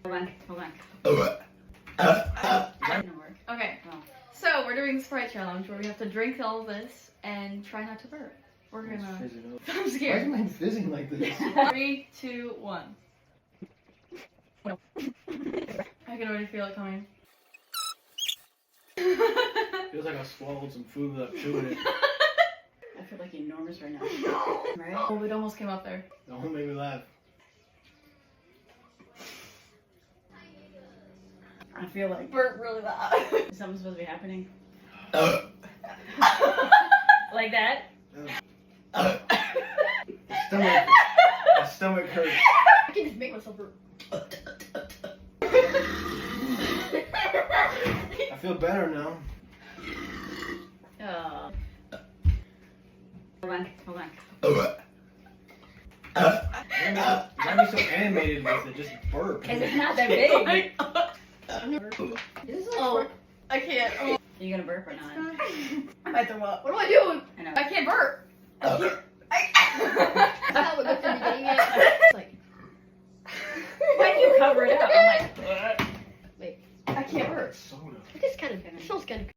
Hold on. Okay, so we're doing Sprite challenge where we have to drink all of this and try not to burp. We're gonna. I'm Why scared. is mine fizzing like this? 3, 2, 1. I can already feel it coming. Feels like I swallowed some food without chewing it. I feel like enormous right now. Right? Oh, it almost came up there. Don't make me laugh. I feel like Burp really loud. is something supposed to be happening. Like that? My stomach hurts. I can just make myself burp. I feel better now. Hold on. Why are you so animated with it? Just burp. Cause it's not that big. Is this like I can't. Oh. Are you gonna burp or not? I might throw up. What am I doing? I know. I can't burp. That's not what good for me getting it. It's like. Why do you cover it up? I'm like, Wait. I can't burp. Soda. It is kind of. It feels kind of.